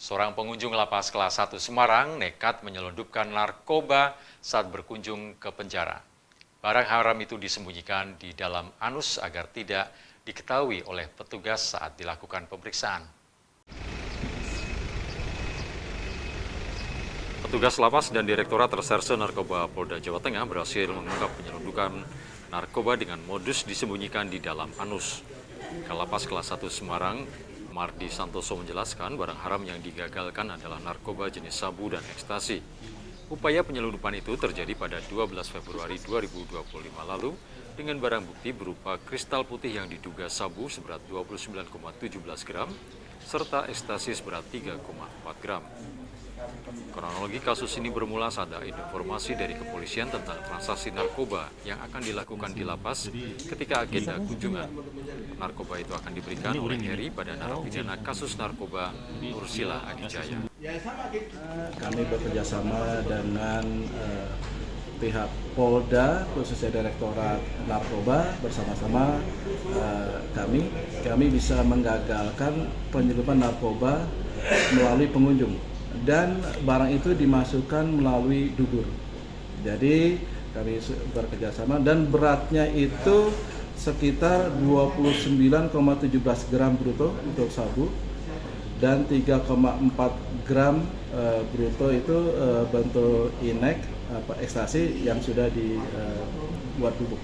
Seorang pengunjung lapas kelas 1 Semarang nekat menyelundupkan narkoba saat berkunjung ke penjara. Barang haram itu disembunyikan di dalam anus agar tidak diketahui oleh petugas saat dilakukan pemeriksaan. Petugas lapas dan Direktorat Reserse Narkoba Polda Jawa Tengah berhasil mengungkap penyelundupan narkoba dengan modus disembunyikan di dalam anus. Kalapas kelas 1 Semarang, Mardi Santoso menjelaskan barang haram yang digagalkan adalah narkoba jenis sabu dan ekstasi. Upaya penyelundupan itu terjadi pada 12 Februari 2025 lalu dengan barang bukti berupa kristal putih yang diduga sabu seberat 29,17 gram serta ekstasi seberat 3,4 gram. Kronologi kasus ini bermula saat ada informasi dari kepolisian tentang transaksi narkoba yang akan dilakukan di lapas ketika agenda kunjungan. Narkoba itu akan diberikan oleh Heri pada narapidana kasus narkoba Nursila Adijaya. Kami bekerjasama dengan pihak Polda, khususnya Direktorat Narkoba, bersama-sama kami bisa menggagalkan penyelundupan narkoba melalui pengunjung. Dan barang itu dimasukkan melalui dubur. Jadi kami bekerjasama dan beratnya itu sekitar 29,17 gram bruto untuk sabu dan 3,4 gram bruto itu bentuk inek ekstasi yang sudah dibuat bubuk.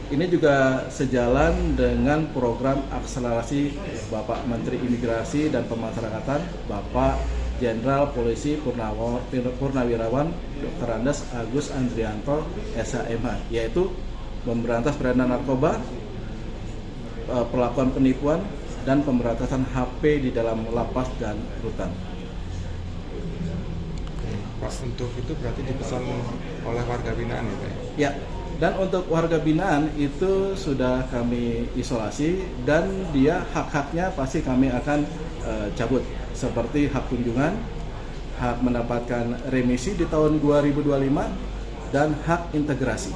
Ini juga sejalan dengan program akselerasi Bapak Menteri Imigrasi dan Pemasyarakatan, Bapak Jenderal Polisi Purnawirawan Dr. Andes Agus Andrianto SHMH, yaitu memberantas peredaran narkoba, pelakuan penipuan, dan pemberantasan HP di dalam lapas dan rutan. Pas untuk itu berarti dipesan oleh warga binaan ya Pak? Ya, dan untuk warga binaan itu sudah kami isolasi dan dia hak-haknya pasti kami akan cabut, seperti hak kunjungan, hak mendapatkan remisi di tahun 2025, dan hak integrasi.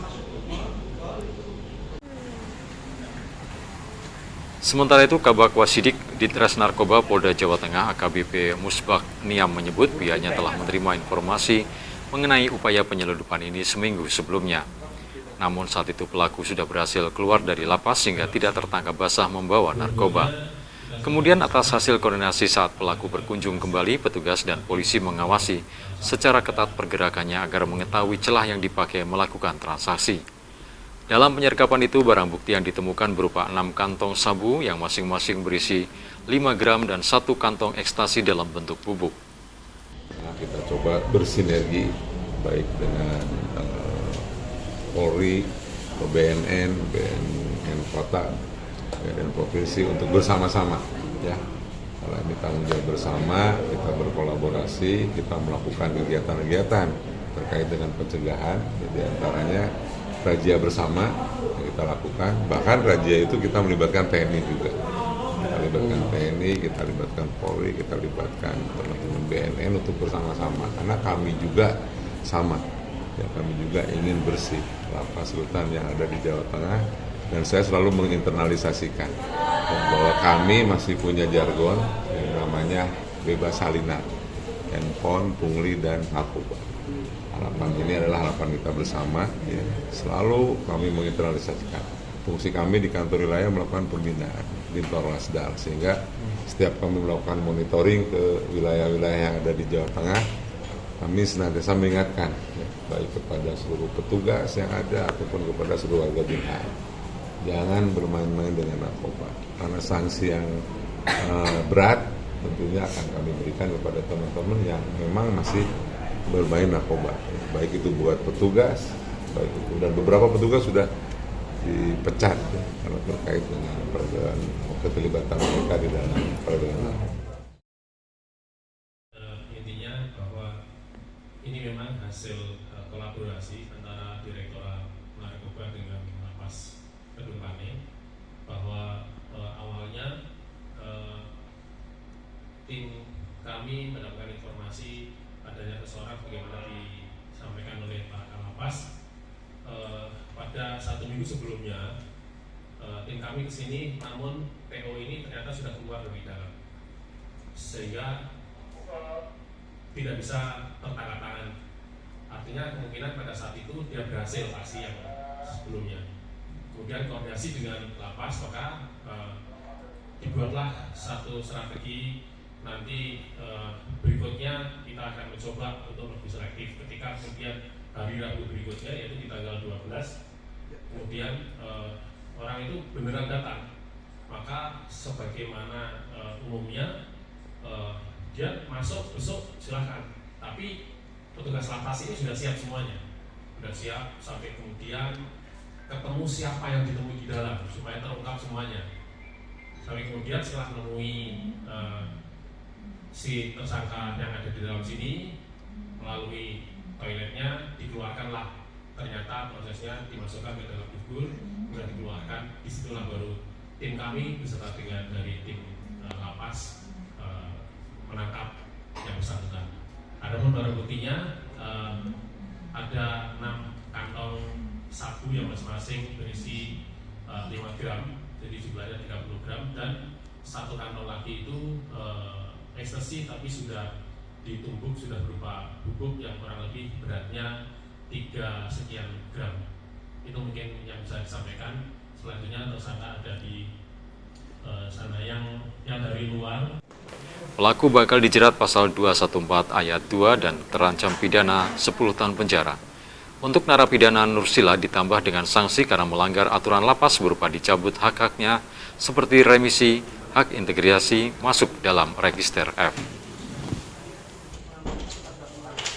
Sementara itu, Kabak Wasidik Ditres Narkoba Polda Jawa Tengah AKBP Musbak Niam menyebut pihaknya telah menerima informasi mengenai upaya penyelundupan ini seminggu sebelumnya. Namun saat itu pelaku sudah berhasil keluar dari lapas sehingga tidak tertangkap basah membawa narkoba. Kemudian atas hasil koordinasi saat pelaku berkunjung kembali, petugas dan polisi mengawasi secara ketat pergerakannya agar mengetahui celah yang dipakai melakukan transaksi. Dalam penyergapan itu, barang bukti yang ditemukan berupa 6 kantong sabu yang masing-masing berisi 5 gram dan 1 kantong ekstasi dalam bentuk bubuk. Nah, kita coba bersinergi baik dengan Polri, BNN Kota, dan Provinsi untuk bersama-sama, ya. Kalau ini tanggung jawab bersama, kita berkolaborasi, kita melakukan kegiatan-kegiatan terkait dengan pencegahan, di antaranya razia bersama yang kita lakukan. Bahkan razia itu kita melibatkan TNI juga. Kita libatkan TNI, kita libatkan Polri, kita libatkan teman-teman BNN untuk bersama-sama. Karena kami juga sama, ya, kami juga ingin bersih lapas rutan yang ada di Jawa Tengah. Dan saya selalu menginternalisasikan bahwa kami masih punya jargon yang namanya bebas salinan, handphone, pungli, dan narkoba. Harapan ini adalah harapan kita bersama, ya. Selalu kami menginternalisasikan. Fungsi kami di kantor wilayah melakukan pembinaan di Lasdal, sehingga setiap kami melakukan monitoring ke wilayah-wilayah yang ada di Jawa Tengah, kami senantiasa mengingatkan, ya, baik kepada seluruh petugas yang ada ataupun kepada seluruh warga binaan. Jangan bermain-main dengan narkoba, karena sanksi yang berat tentunya akan kami berikan kepada teman-teman yang memang masih bermain narkoba, baik itu buat petugas, baik itu, dan beberapa petugas sudah dipecat, ya, karena terkait dengan keterlibatan mereka di dalam peredaran narkoba. Intinya bahwa ini memang hasil kolaborasi antara Direktorat Narkoba dengan Lapas Kedung Pane, bahwa awalnya tim kami mendapatkan informasi adanya seseorang bagaimana disampaikan oleh Pak Kalapas pada 1 minggu sebelumnya. Tim kami ke sini, namun PO ini ternyata sudah keluar dari dalam, sehingga tidak bisa tertangkap tangan. Artinya kemungkinan pada saat itu dia berhasil aksi yang sebelumnya. Kemudian koordinasi dengan lapas, maka dibuatlah satu strategi. Nanti berikutnya kita akan mencoba untuk lebih selektif ketika kemudian hari Rabu berikutnya, yaitu di tanggal 12, kemudian orang itu beneran datang, maka sebagaimana umumnya dia masuk besok silahkan, tapi petugas lapas ini sudah siap semuanya, sudah siap sampai kemudian ketemu siapa yang ditemui di dalam supaya terungkap semuanya. Sampai kemudian setelah menemui si tersangka yang ada di dalam sini, melalui toiletnya dikeluarkanlah, ternyata prosesnya dimasukkan ke dalam dubur, kemudian dikeluarkan. Disitulah baru tim kami beserta dengan dari tim lapas menangkap yang bersangkutan. Adapun barang buktinya ada 6 kantong sabu yang masing-masing berisi 5 gram, jadi jumlahnya 30 gram, dan 1 kantong lagi itu ekstasi tapi sudah ditumbuk, sudah berupa bubuk yang kurang lebih beratnya 3 sekian gram. Itu mungkin yang bisa disampaikan. Selanjutnya tersangka ada di sana yang dari luar. Pelaku bakal dijerat pasal 214 ayat 2 dan terancam pidana 10 tahun penjara. Untuk narapidana Nursila ditambah dengan sanksi karena melanggar aturan lapas berupa dicabut hak-haknya seperti remisi, hak integrasi masuk dalam register F.